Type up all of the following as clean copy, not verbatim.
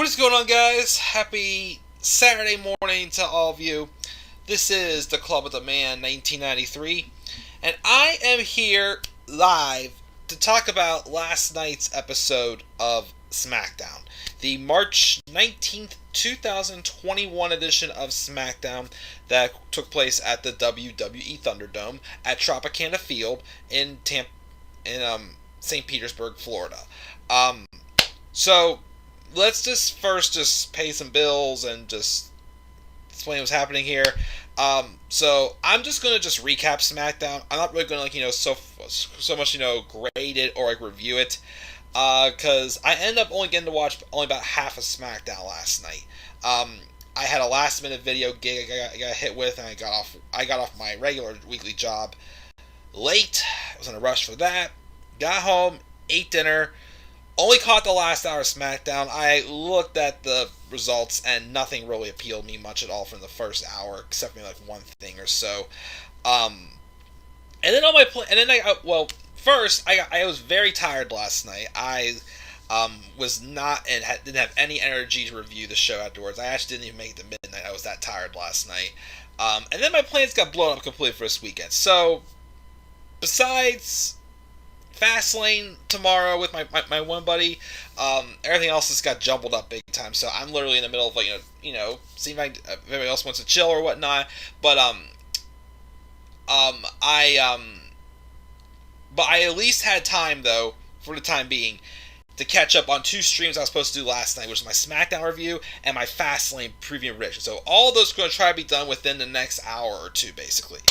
What is going on, guys? Happy Saturday morning to all of you. This is the Club of the Man 1993, and I am here live to talk about last night's episode of Smackdown, the March 19th, 2021 edition of Smackdown that took place at the WWE ThunderDome at Tropicana Field in St. Petersburg, Florida. So let's just first pay some bills and just explain what's happening here. So I'm just gonna just recap SmackDown. I'm not really gonna so much grade it or review it, because I ended up only getting to watch only about half of SmackDown last night. I had a last minute video gig I got hit with, and I got off my regular weekly job late. I was in a rush for that. Got home, ate dinner. Only caught the last hour of SmackDown. I looked at the results, and nothing really appealed me much at all from the first hour, except maybe like one thing or so. And then on my first I was very tired last night. I was not and didn't have any energy to review the show afterwards. I actually didn't even make it to midnight. I was that tired last night. And then my plans got blown up completely for this weekend. So besides Fastlane tomorrow with my one buddy, everything else just got jumbled up big time. So I'm literally in the middle of seeing if everybody else wants to chill or whatnot. But I at least had time though, for the time being, to catch up on two streams I was supposed to do last night, which was my SmackDown review and my Fastlane preview prediction. So all of those are going to try to be done within the next hour or two, basically.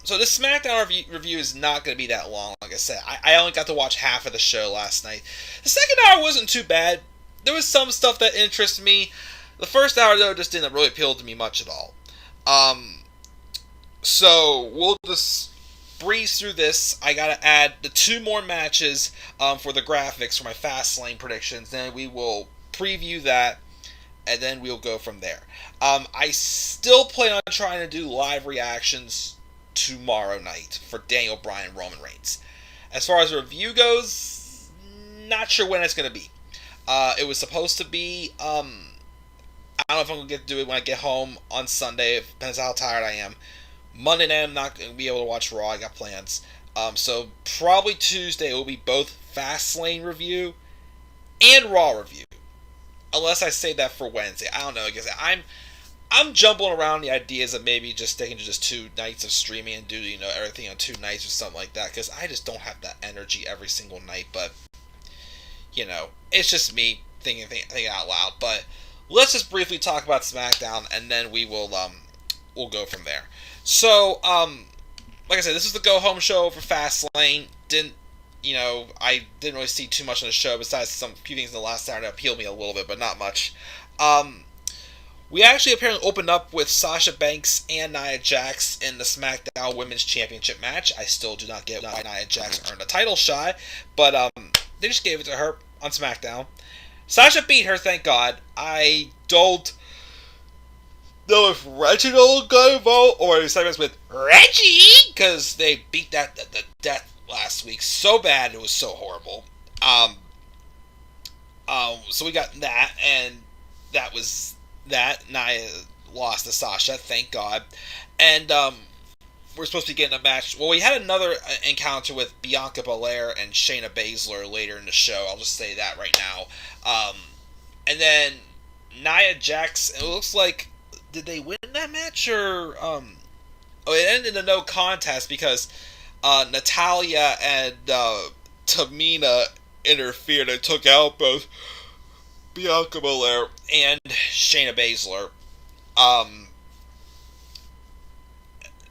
So this SmackDown review is not going to be that long. Like I said, I only got to watch half of the show last night. The second hour wasn't too bad. There was some stuff that interested me. The first hour, though, just didn't really appeal to me much at all. So we'll just breeze through this. I got to add the two more matches for the graphics for my Fastlane predictions. Then we will preview that, and then we'll go from there. I still plan on trying to do live reactions tomorrow night for Daniel Bryan and Roman Reigns. As far as the review goes, not sure when it's going to be. It was supposed to be, I don't know if I'm going to get to do it when I get home on Sunday. It depends on how tired I am. Monday night I'm not going to be able to watch Raw. I got plans. So probably Tuesday it will be both Fastlane review and Raw review. Unless I save that for Wednesday. I don't know. Because I'm jumbling around the ideas of maybe just sticking to just 2 nights of streaming and do everything on 2 nights or something like that, because I just don't have that energy every single night. But it's just me thinking out loud. But let's just briefly talk about SmackDown, and then we'll go from there. So like I said, this is the go home show for Fastlane. I didn't really see too much on the show besides some few things in the last hour that appealed me a little bit, but not much. We actually apparently opened up with Sasha Banks and Nia Jax in the SmackDown Women's Championship match. I still do not get why Nia Jax earned a title shot, but they just gave it to her on SmackDown. Sasha beat her, thank God. I don't know if Reginald got involved or segments with Reggie, because they beat that the death last week so bad, it was so horrible. So we got that, and that was that. Nia lost to Sasha, thank God. And we're supposed to be getting a match. Well, we had another encounter with Bianca Belair and Shayna Baszler later in the show. I'll just say that right now. And then Nia Jax, it looks like, did they win that match or it ended in a no contest because Natalya and Tamina interfered and took out both Bianca Belair and Shayna Baszler.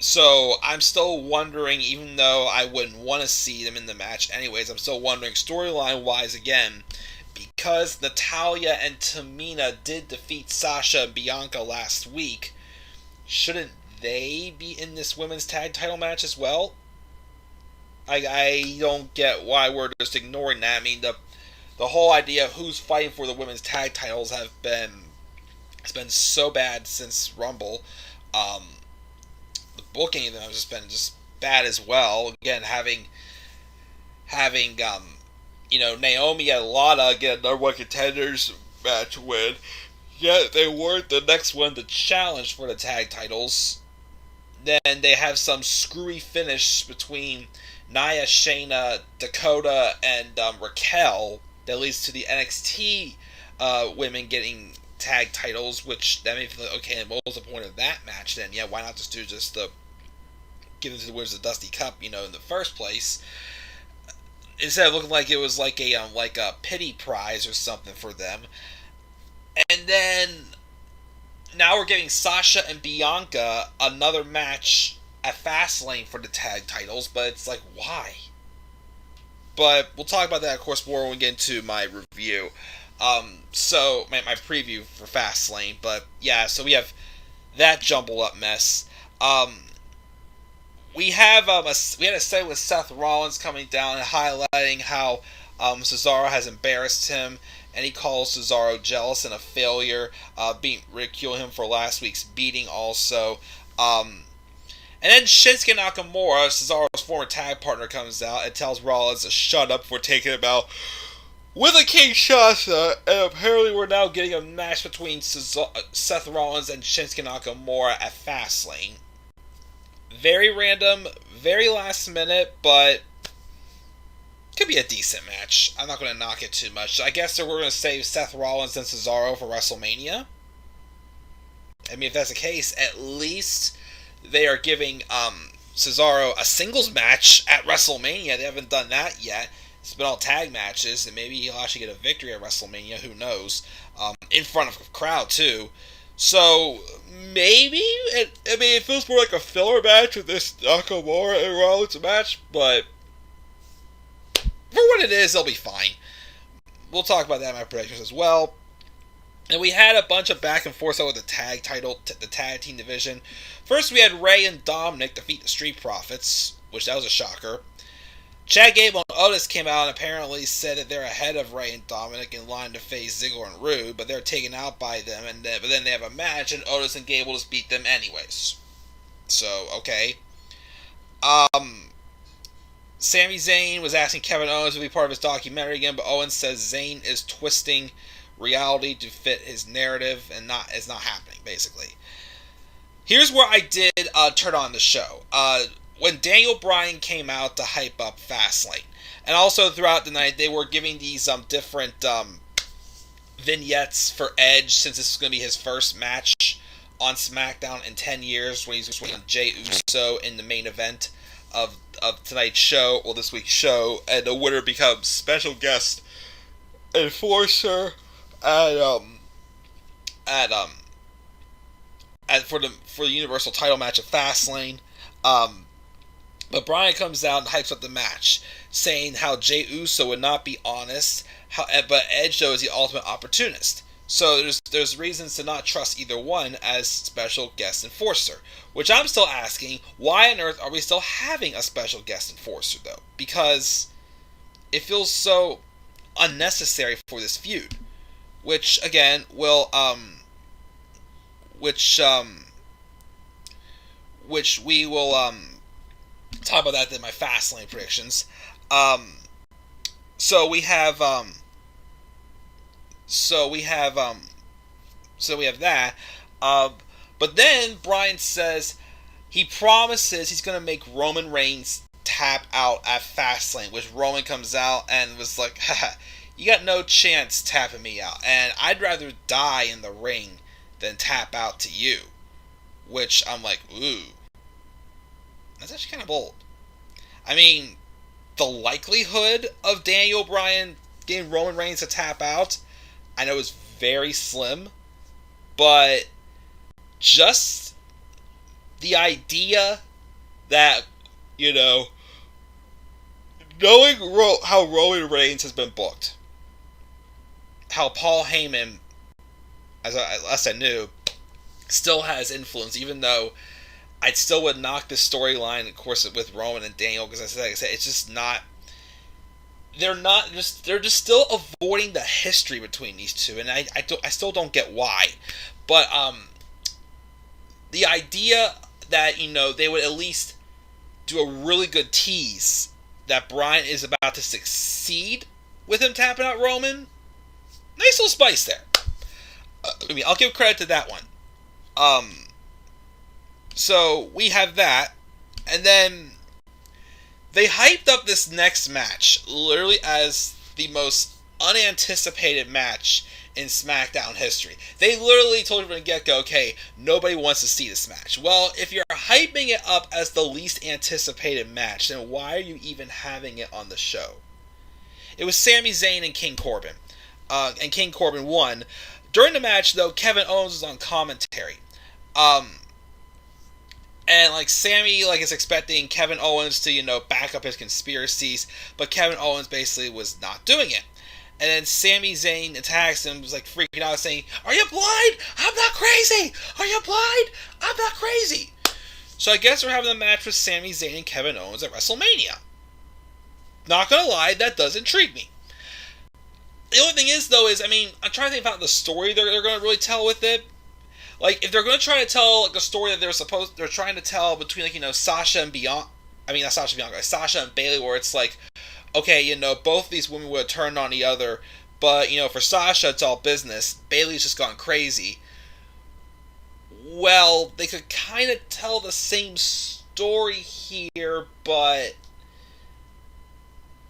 So I'm still wondering, even though I wouldn't want to see them in the match anyways, I'm still wondering storyline wise again, because Natalya and Tamina did defeat Sasha and Bianca last week, shouldn't they be in this women's tag title match as well? I don't get why we're just ignoring that. I mean, the whole idea of who's fighting for the women's tag titles has been so bad since Rumble. The booking of them has just been bad as well. Again, having Naomi and Lana get number one contenders match win. Yet they weren't the next one to challenge for the tag titles. Then they have some screwy finish between Nia, Shayna, Dakota, and Raquel that leads to the NXT women getting tag titles, which that made me feel like, okay, what was the point of that match then? Yeah, why not just do the give it to the winners of the Dusty Cup, in the first place, instead of looking like it was like a pity prize or something for them. And then now we're giving Sasha and Bianca another match at Fastlane for the tag titles, but it's like, why? But we'll talk about that, of course, more when we get into my review. So my preview for Fastlane. But yeah, so we have that jumbled up mess. We have we had a segment with Seth Rollins coming down and highlighting how Cesaro has embarrassed him, and he calls Cesaro jealous and a failure, ridiculing him for last week's beating also. And then Shinsuke Nakamura, Cesaro's former tag partner, comes out and tells Rollins to shut up for taking him out with a Kinshasa, and apparently we're now getting a match between Seth Rollins and Shinsuke Nakamura at Fastlane. Very random, very last minute, but could be a decent match. I'm not going to knock it too much. I guess we're going to save Seth Rollins and Cesaro for WrestleMania. I mean, if that's the case, at least they are giving Cesaro a singles match at WrestleMania. They haven't done that yet. It's been all tag matches, and maybe he'll actually get a victory at WrestleMania. Who knows? In front of a crowd, too. So, maybe? It feels more like a filler match with this Nakamura and Rollins match, but for what it is, they'll be fine. We'll talk about that in my predictions as well. And we had a bunch of back and forth over the tag title, the tag team division. First, we had Rey and Dominic defeat the Street Profits, which that was a shocker. Chad Gable and Otis came out and apparently said that they're ahead of Rey and Dominic in line to face Ziggler and Rude, but they're taken out by them. But then they have a match, and Otis and Gable just beat them anyways. So, okay. Sami Zayn was asking Kevin Owens to be part of his documentary again, but Owens says Zayn is twisting reality to fit his narrative, and it's not happening, basically. Here's where I did turn on the show. When Daniel Bryan came out to hype up Fastlane, and also throughout the night, they were giving these different vignettes for Edge, since this is going to be his first match on SmackDown in 10 years, when he's with Jey Uso in the main event of tonight's show, or this week's show, and the winner becomes special guest enforcer for the Universal title match at Fastlane. But Bryan comes out and hypes up the match, saying how Jey Uso would not be honest, but Edge, though, is the ultimate opportunist. So there's reasons to not trust either one as special guest enforcer. Which I'm still asking, why on earth are we still having a special guest enforcer, though? Because it feels so unnecessary for this feud. Which, again, will, which we will, talk about that in my Fastlane predictions. So we have that. But then Bryan says he promises he's going to make Roman Reigns tap out at Fastlane, which Roman comes out and was like, haha, you got no chance tapping me out, and I'd rather die in the ring than tap out to you. Which I'm like, ooh, that's actually kind of bold. I mean, the likelihood of Daniel Bryan getting Roman Reigns to tap out, I know is very slim, but just the idea that, knowing how Roman Reigns has been booked, how Paul Heyman, as I knew, still has influence, even though I still would knock this storyline, of course, with Roman and Daniel, because like I said, it's just not. They're just still avoiding the history between these two, and I still don't get why. But the idea that they would at least do a really good tease that Bryan is about to succeed with him tapping out Roman, nice little spice there. I'll give credit to that one. Um, so we have that, and then they hyped up this next match literally as the most unanticipated match in SmackDown history. They literally told you from the get-go, okay, nobody wants to see this match. Well, if you're hyping it up as the least anticipated match, then why are you even having it on the show? It was Sami Zayn and King Corbin. And King Corbin won. During the match, though, Kevin Owens was on commentary. And like Sammy is expecting Kevin Owens to, back up his conspiracies, but Kevin Owens basically was not doing it. And then Sami Zayn attacks him, was like freaking out, saying, "Are you blind? I'm not crazy! Are you blind? I'm not crazy!" So I guess we're having a match with Sami Zayn and Kevin Owens at WrestleMania. Not gonna lie, that does intrigue me. The only thing is, though, I'm trying to think about the story they're gonna really tell with it. Like, if they're going to try to tell a story that they're trying to tell between Sasha and Bianca, not Sasha and Bianca, Sasha and Bayley, where it's like, okay, both of these women would have turned on the other, but for Sasha it's all business. Bayley's just gone crazy. Well, they could kind of tell the same story here, but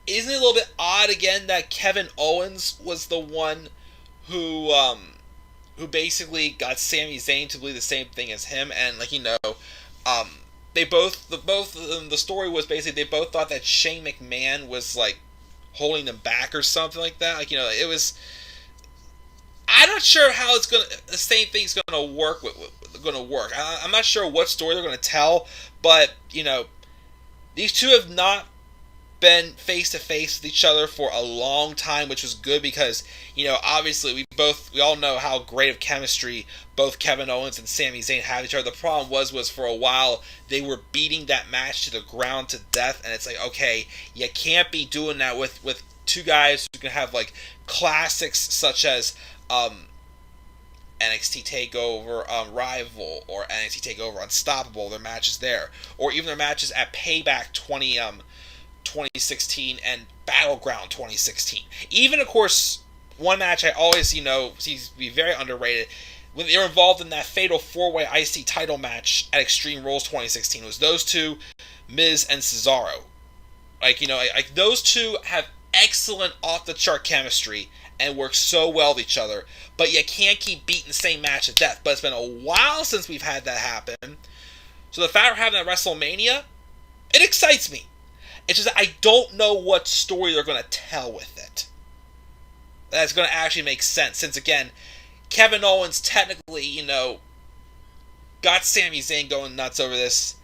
isn't it a little bit odd again that Kevin Owens was the one who basically got Sami Zayn to believe the same thing as him, and the story was basically they both thought that Shane McMahon was like holding them back or something like that. It was. I'm not sure how the same thing's gonna work. I'm not sure what story they're gonna tell, but these two have not been face to face with each other for a long time, which was good because obviously we all know how great of chemistry both Kevin Owens and Sami Zayn have with each other. The problem was for a while they were beating that match to the ground to death, and it's like, okay, you can't be doing that with two guys who can have like classics such as NXT TakeOver Rival or NXT TakeOver Unstoppable, their matches there, or even their matches at Payback 2016 and Battleground 2016. Even, of course, one match I always, seems to be very underrated, when they were involved in that fatal 4-way IC title match at Extreme Rules 2016, was those two, Miz and Cesaro. Those two have excellent off-the-chart chemistry and work so well with each other, but you can't keep beating the same match to death. But it's been a while since we've had that happen. So the fact we're having that WrestleMania, it excites me. It's just that I don't know what story they're going to tell with it. That's going to actually make sense. Since, again, Kevin Owens technically, got Sami Zayn going nuts over this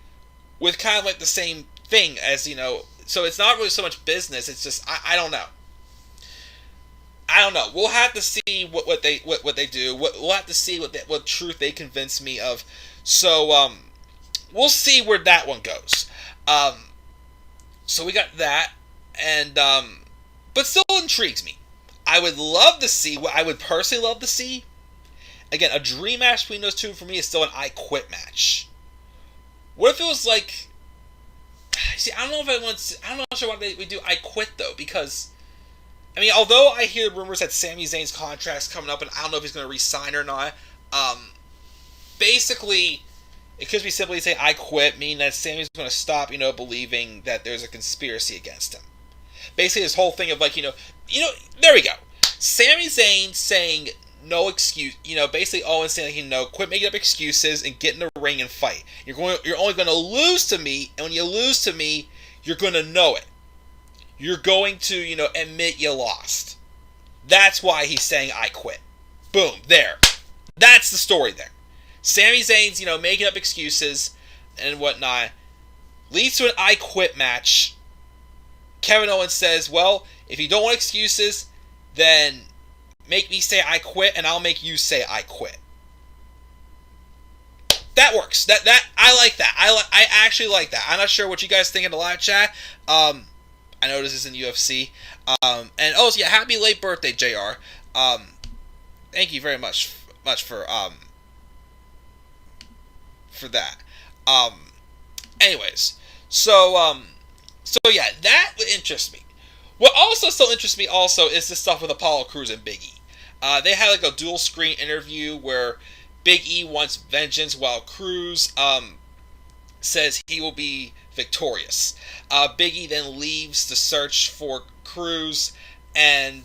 with kind of like the same thing as, so it's not really so much business. It's just, I don't know. We'll have to see what they do. We'll have to see what truth they convince me of. So, we'll see where that one goes. So we got that, and but still intrigues me. I would personally love to see, again, a dream match between those two for me is still an I Quit match. What if it was like, see, I'm not sure why we do I Quit though, because, although I hear rumors that Sami Zayn's contract's coming up, and I don't know if he's going to re-sign or not, basically, it could be simply say I quit, meaning that Sami's going to stop, believing that there's a conspiracy against him. Basically, this whole thing of like, there we go. Sami Zayn saying no excuse, basically Owens saying, quit making up excuses and get in the ring and fight. You're only going to lose to me, and when you lose to me, you're going to know it. You're going to, admit you lost. That's why he's saying I quit. Boom, there. That's the story there. Sami Zayn's, making up excuses and whatnot, leads to an I Quit match. Kevin Owens says, well, if you don't want excuses, then make me say I quit, and I'll make you say I quit. That works. That I like that. I actually like that. I'm not sure what you guys think in the live chat. I know this isn't UFC. And oh yeah, happy late birthday, JR. Thank you very much for that. Anyways, so yeah, that would interest me. What also still interests me also is this stuff with Apollo Crews and Big E. They had like a dual screen interview where Big E wants vengeance while Cruz says he will be victorious. Big E then leaves to search for Cruz, and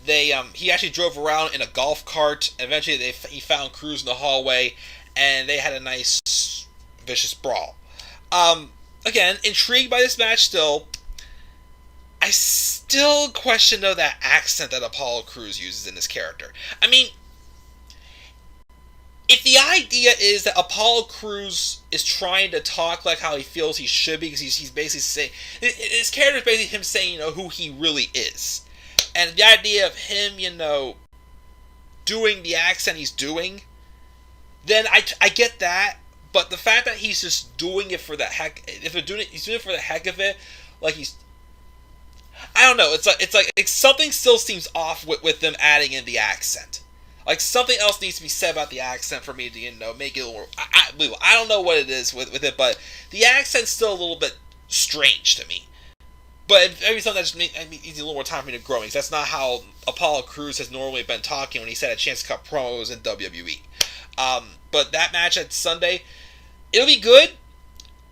he actually drove around in a golf cart. Eventually, he found Cruz in the hallway, and they had a nice vicious brawl. Again, intrigued by this match still. I still question though that accent that Apollo Crews uses in this character. I mean, if the idea is that Apollo Crews is trying to talk like how he feels he should be, because he's basically saying his character is basically him saying, who he really is, and the idea of him, doing the accent he's doing, then I get that. But the fact that he's just doing it for the heck, if they're doing it, he's doing it for the heck of it, like I don't know. It's like something still seems off with them adding in the accent. Like something else needs to be said about the accent for me to make it a little. I don't know what it is with it, but the accent's still a little bit strange to me. But maybe something that just needs a little more time for me to grow, because that's not how Apollo Crews has normally been talking when he's had a chance to cut promos in WWE. But that match at Sunday, it'll be good.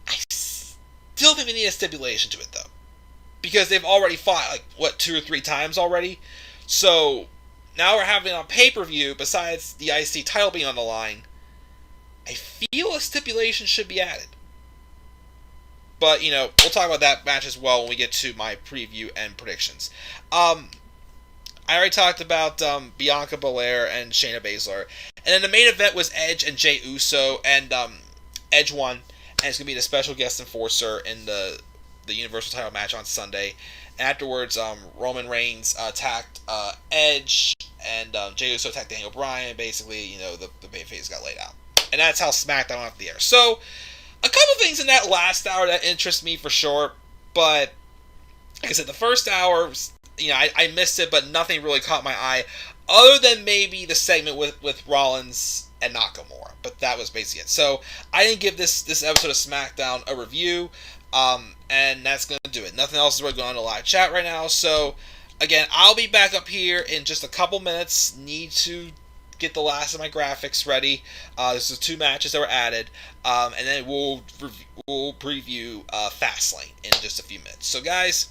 I still think we need a stipulation to it though, because they've already fought 2 or 3 times already. So now we're having it on pay-per-view. Besides the IC title being on the line, I feel a stipulation should be added. But we'll talk about that match as well when we get to my preview and predictions. I already talked about Bianca Belair and Shayna Baszler, and then the main event was Edge and Jey Uso, and Edge won, and it's gonna be the special guest enforcer in the Universal title match on Sunday. Afterwards, Roman Reigns attacked Edge, and Jey Uso attacked Daniel Bryan. Basically, the babyface got laid out, and that's how SmackDown went off the air. So, a couple things in that last hour that interest me for sure, but like I said, the first hour, I missed it, but nothing really caught my eye, other than maybe the segment with Rollins and Nakamura. But that was basically it. So I didn't give this episode of SmackDown a review. And that's going to do it. Nothing else is really going on in the live chat right now. So, again, I'll be back up here in just a couple minutes. Need to get the last of my graphics ready. This is 2 matches that were added. And then we'll preview Fastlane in just a few minutes. So, guys,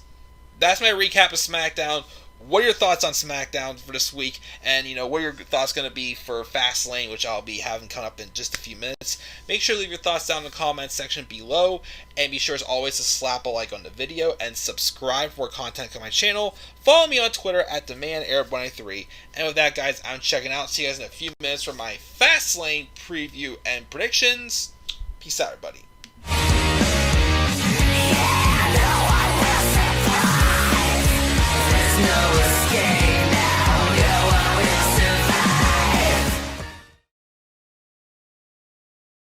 that's my recap of SmackDown. What are your thoughts on SmackDown for this week? And, what are your thoughts going to be for Fastlane, which I'll be having come up in just a few minutes? Make sure to leave your thoughts down in the comments section below. And be sure, as always, to slap a like on the video and subscribe for more content on my channel. Follow me on Twitter at DemandArab193. And with that, guys, I'm checking out. See you guys in a few minutes for my Fastlane preview and predictions. Peace out, everybody.